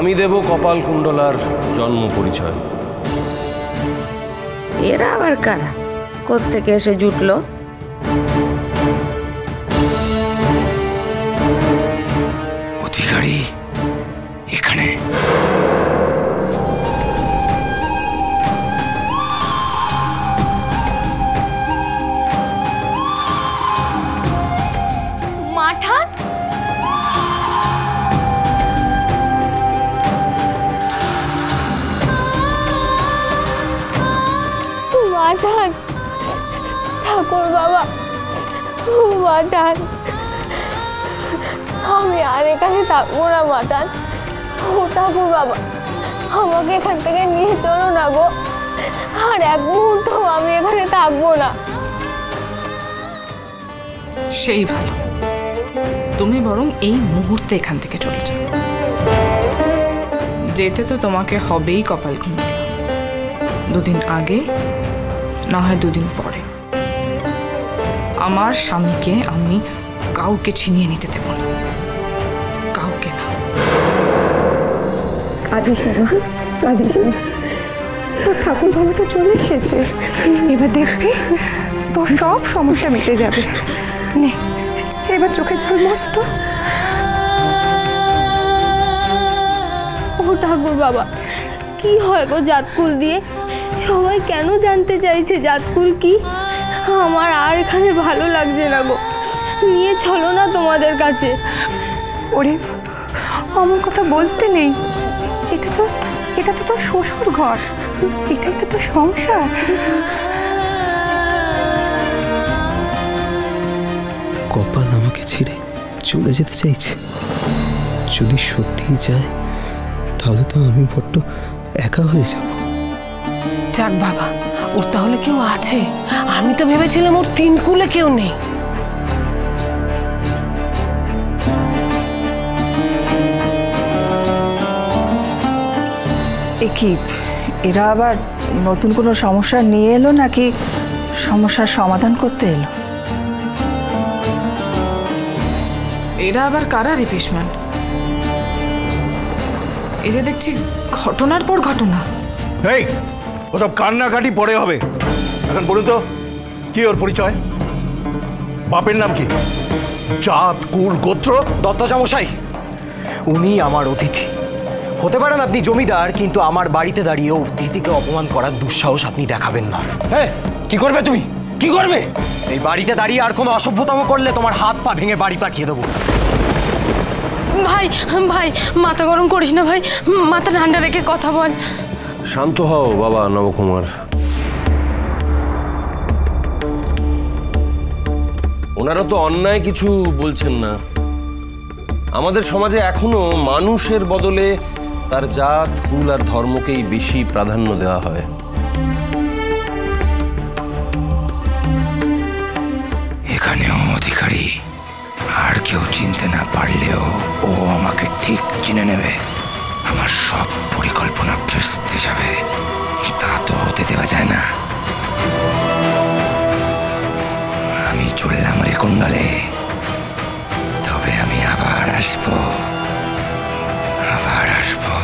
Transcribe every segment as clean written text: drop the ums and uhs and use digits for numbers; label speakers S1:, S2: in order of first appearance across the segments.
S1: আমি দেব কপাল কুণ্ডলার জন্ম পরিচয়।
S2: এরা আবার কারা, কোত্থেকে এসে জুটলো?
S3: অধিকারী এখানে।
S4: মাঠান, মাঠান, ঠাকুর বাবা, মাঠান, আমি আর এখানে থাকবো না মাঠান। ও ঠাকুর বাবা, আমাকে এখান থেকে নিয়ে চলো না গো, আর এক মুহূর্ত আমি এখানে থাকবো না।
S5: সেই ভালো, তুমি বরং এই মুহূর্তে এখান থেকে চলে যাও। যেতে তো তোমাকে হবেই কপাল কুণ্ডলা, দুদিন আগে না হয় দুদিন পরে। আমার স্বামীকে আমি কাউকে ছিনিয়ে নিতে দেব না, কাউকে না।
S6: ঠাকুর বাবাটা চলে এসেছে, এবার দেখবি তোর সব সমস্যা মিটে যাবে। নে এবার চোখে জল মস্ত।
S4: ও ঠাকুর বাবা, কি হয় গো জাতকুল দিয়ে? সবাই কেন জানতে চাইছে জাতকুল কি? আমার আর এখানে ভালো লাগছে না গো, নিয়ে চলো না তোমাদের কাছে।
S6: ওরে আমার কথা বলতে নেই, এটা তো তোর শ্বশুর ঘর, এটাই তো তোর সংসার।
S3: কপাল আমাকে ছেড়ে চলে যেতে চাইছে। যদি সত্যিই যায় তাহলে তো আমি বড্ড একা হয়ে যাব।
S7: যাক বাবা, ওর তাহলে কেউ আছে। আমি তো ভেবেছিলাম ওর তিন কুলে কেউ নেই।
S6: কি এরা আবার নতুন কোনো সমস্যা নিয়ে এলো নাকি সমস্যার সমাধান করতে এলো?
S5: এরা আবার কারা রে পিসমান? এই যে দেখছি ঘটনার পর ঘটনা।
S8: এই ওসব কান্নাকাটি পরে হবে, এখন বলুন তো কি ওর পরিচয়? বাপের নাম কি? জাত, কুল, গোত্র?
S3: দত্তমশাই, উনি আমার অতিথি হতে পারেন। আপনি জমিদার, কিন্তু আমার বাড়িতে দাঁড়িয়ে অতিথিকে অপমান করার দুঃসাহস আপনি দেখাবেন না। হ্যাঁ, কি করবে তুমি? কি করবে? এই বাড়িতে দাঁড়িয়ে আর কোনো অসভ্যতম করলে তোমার হাত পা ভেঙে বাড়ি পাঠিয়ে দেবো।
S7: ভাই ভাই, মাথা গরম করিস না ভাই, মাথা ঠান্ডা রেখে কথা বল।
S1: শান্ত হও বাবা নবকুমার। ওনারা তো অন্যায় কিছু বলছেন না। আমাদের সমাজে এখনো মানুষের বদলে তার জাত, কুল আর ধর্মকেই বেশি প্রাধান্য দেওয়া হয়।
S3: এখানেও অধিকারী আর কেউ চিনতে না পারলেও ও আমাকে ঠিক চিনে নেবে। আমার সব পরিকল্পনা ভেস্তে যাবে, তা তো হতে দেওয়া যায় না। আমি চললাম রে কুণ্ডলে, তবে আমি আবার আসবো, আবার আসবো।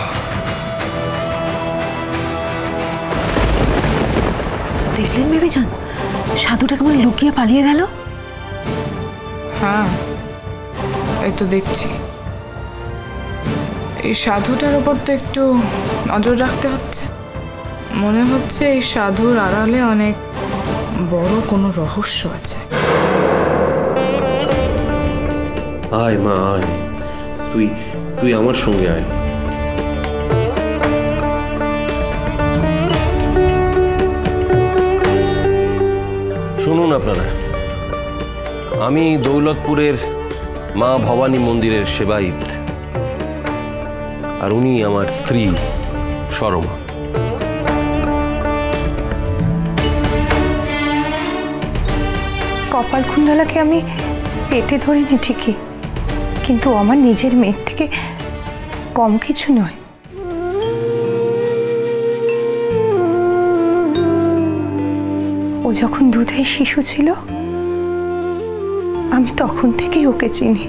S9: দেখলেন বেবিজান, সাধুটা কেমন লুকিয়ে পালিয়ে গেল?
S5: হ্যাঁ, এই তো দেখছি। এই সাধুটার উপর তো একটু নজর রাখতে হচ্ছে। মনে হচ্ছে এই সাধুর আড়ালে অনেক বড় কোনো রহস্য আছে।
S1: আয় মা আয়, তুই আমার সঙ্গে আয়। শুনুন আপনারা, আমি দৌলতপুরের মা ভবানী মন্দিরের সেবায়িত, আর উনি আমার স্ত্রী সরমা।
S6: কপাল কুণ্ডলাকে আমি পেটে ধরিনি ঠিকই, কিন্তু আমার নিজের মেয়ের থেকে কম কিছু নয়। ও যখন দুধের শিশু ছিল আমি তখন থেকেই ওকে চিনি।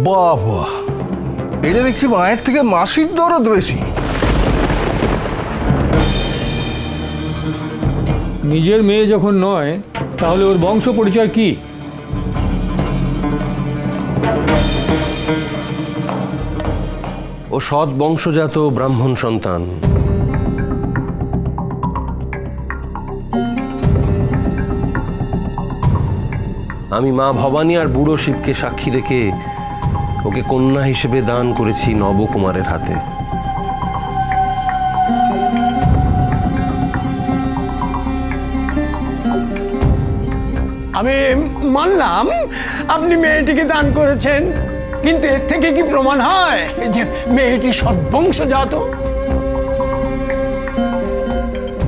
S8: বাবা, এটা দেখছি মায়ের থেকে মাসির দরদ বেশি।
S10: নিজের মেয়ে যখন নয় তাহলে ওর বংশ পরিচয় কি?
S1: ও সৎ বংশজাত ব্রাহ্মণ সন্তান। আমি মা ভবানী আর বুড়ো শিবকে সাক্ষী রেখে ওকে কন্যা হিসেবে দান করেছি নবকুমারের হাতে।
S11: আমি মানলাম আপনি মেয়েটিকে দান করেছেন, কিন্তু এর থেকে কি প্রমাণ হয় যে মেয়েটি সৎবংশজাত?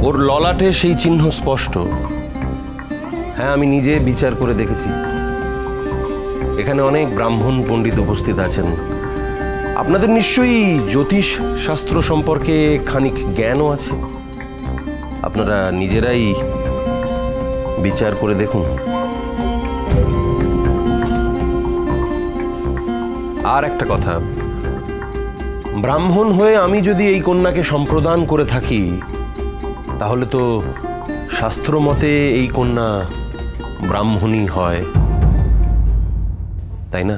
S1: ওর ললাটে সেই চিহ্ন স্পষ্ট। হ্যাঁ, আমি নিজে বিচার করে দেখেছি। এখানে অনেক ব্রাহ্মণ পণ্ডিত উপস্থিত আছেন। আপনাদের নিশ্চয়ই জ্যোতিষ শাস্ত্র সম্পর্কে খানিক জ্ঞানও আছে। আপনারা নিজেরাই বিচার করে দেখুন। আর একটা কথা, ব্রাহ্মণ হয়ে আমি যদি এই কন্যাকে সম্প্রদান করে থাকি, তাহলে তো শাস্ত্র মতে এই কন্যা ব্রাহ্মণী হয়, তাই না?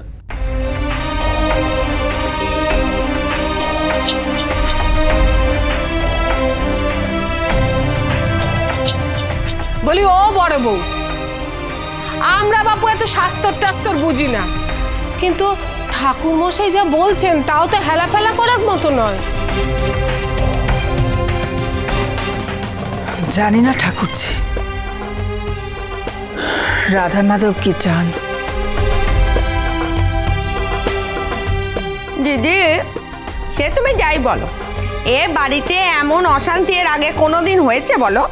S7: বলি ও বড় বউ, আমরা বাপু এত শাস্ত্র টাস্ত্র বুঝি না, কিন্তু ঠাকুর মশাই যা বলছেন তাও তো হেলাফেলা করার মতো নয়।
S5: জানি না ঠাকুরজি, রাধা মাধব কি চান।
S2: দিদি, সে তুমি যাই বলো, এ বাড়িতে এমন অশান্তি এর আগে কোনোদিন হয়েছে বলো?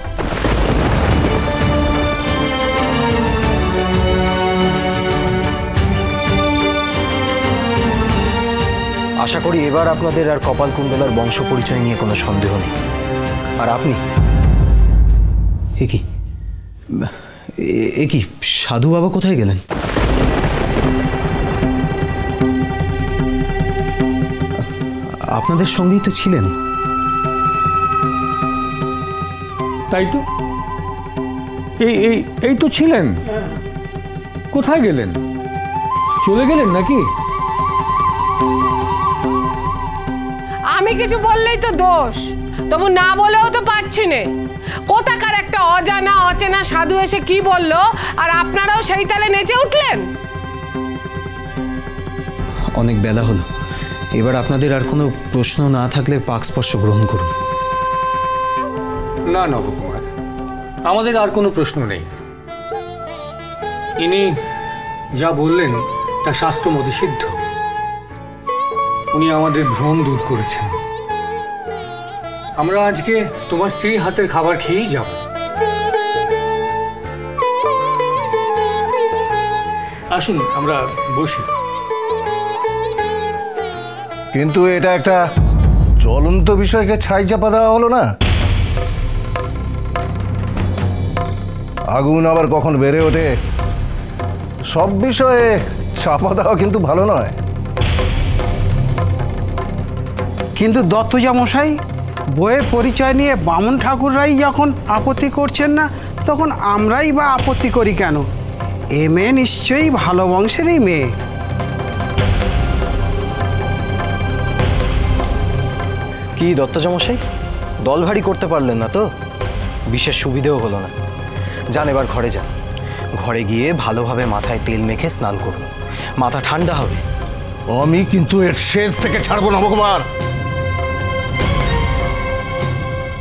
S3: আশা করি এবার আপনাদের আর কপালকুণ্ডলার বংশ পরিচয় নিয়ে কোনো সন্দেহ নেই। আর আপনি এ কি সাধু বাবা কোথায় গেলেন? আপনাদের সঙ্গেই তো ছিলেন।
S10: তাই তো, এই তো ছিলেন। কোথায় গেলেন? চলে গেলেন নাকি?
S7: আমি কিছু বললেই তো দোষ, তবু না বলেও তো পারছি না। কোথাকার একটা অজানা অচেনা সাধু এসে কি বললো, আর আপনারাও সেই তালে নেচে উঠলেন।
S3: অনেক বেলা হলো, এবার আপনাদের আর কোনো প্রশ্ন না থাকলে পাকস্পর্শ গ্রহণ করুন।
S10: না নবকুমার, আমাদের আর কোনো প্রশ্ন নেই। ইনি যা বললেন তা শাস্ত্রমতে সিদ্ধ। উনি আমাদের ভ্রম দূর করেছেন। আমরা আজকে তোমার স্ত্রীর হাতের খাবার খেয়েই যাব। আসুন আমরা বসি।
S8: কিন্তু এটা একটা জ্বলন্ত বিষয়কে ছাই চাপা দেওয়া হলো না? আগুন আবার কখন বেড়ে ওঠে, সব বিষয়ে চাপা দেওয়া কিন্তু ভালো নয়।
S12: কিন্তু দত্তজা মশাই, বইয়ের পরিচয় নিয়ে বামুন ঠাকুররাই যখন আপত্তি করছেন না, তখন আমরাই বা আপত্তি করি কেন? এ মেয়ে নিশ্চয়ই ভালো বংশেরই মেয়ে।
S3: কি দত্তজা মশাই, দল ভারী করতে পারলেন না তো? বিশেষ সুবিধেও হলো না। যান, এবার ঘরে যান। ঘরে গিয়ে ভালোভাবে মাথায় তেল মেখে স্নান করুন, মাথা ঠান্ডা হবে।
S8: আমি কিন্তু এর শেষ থেকে ছাড়বো না নবকুমার।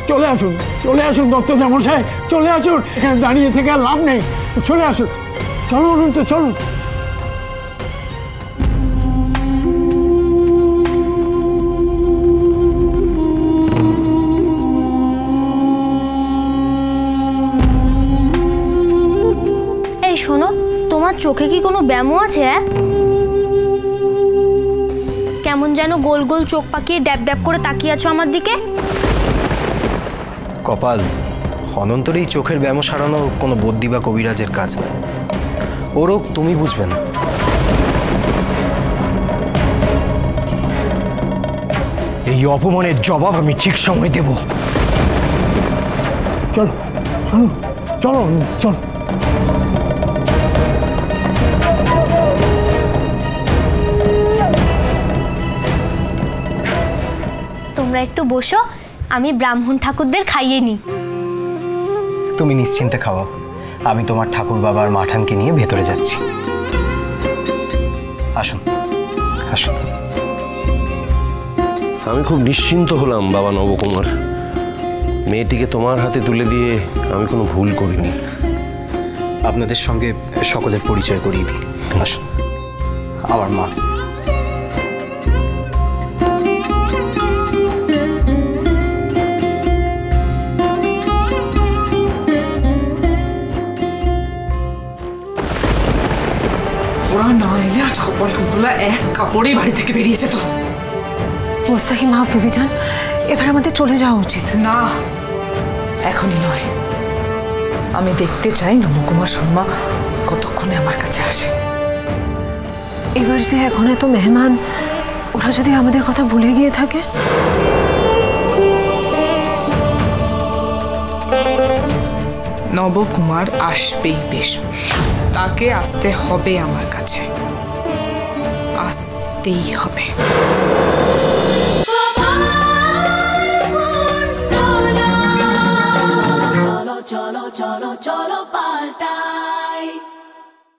S11: চলে আসুন, চলে আসুন দত্তজা মশাই, চলে আসুন। এখানে দাঁড়িয়ে থেকে আর লাভ নেই, চলে আসুন। চলুন তো, চলুন।
S4: এই শোনো, তোমার চোখে কি কোনো ব্যামো আছে? কেমন যেন গোল গোল চোখ পাকিয়ে ড্যাব ড্যাব করে তাকিয়ে আছো আমার দিকে।
S3: কপাল, অনন্তর এই চোখের ব্যায়াম সারানো কোনো বদ্যি বা কবিরাজের কাজ নয়। ও রোগ তুমি বুঝবে না। এই অপমানের জবাব আমি ঠিক সময় দেব।
S11: চলো চলো চলো চলো।
S4: তোমরা একটু বসো, আমি ব্রাহ্মণ ঠাকুরদের খাইয়ে নিই।
S3: তুমি নিশ্চিন্তে খাওয়াও, আমি তোমার ঠাকুর বাবার মাঠানকে নিয়ে ভেতরে যাচ্ছি। আসুন আসুন।
S1: আমি খুব নিশ্চিন্ত হলাম বাবা নবকুমার। মেয়েটিকে তোমার হাতে তুলে দিয়ে আমি কোনো ভুল করিনি।
S3: আপনাদের সঙ্গে সকলের পরিচয় করিয়ে দিই। আসুন, আমার মা।
S5: ওরা না এলে আর কপালগুলো এক কাপড়েই বাড়ি থেকে বেরিয়েছে তো।
S9: মোস্তাকি মাফ বিবিজান, এবার আমাদের চলে যাওয়া উচিত।
S5: না, এখনই নয়। আমি দেখতে চাই নবকুমার শর্মা কতক্ষণে আমার কাছে আসে।
S9: এ বাড়িতে এখন এত মেহমান, ওরা যদি আমাদের কথা ভুলে গিয়ে থাকে।
S5: নবকুমার আসবেই বেশ, তাকে আসতে হবে আমার কাছে, আসতেই হবে।
S13: চলো চলো চলো চলো পাল্টাই।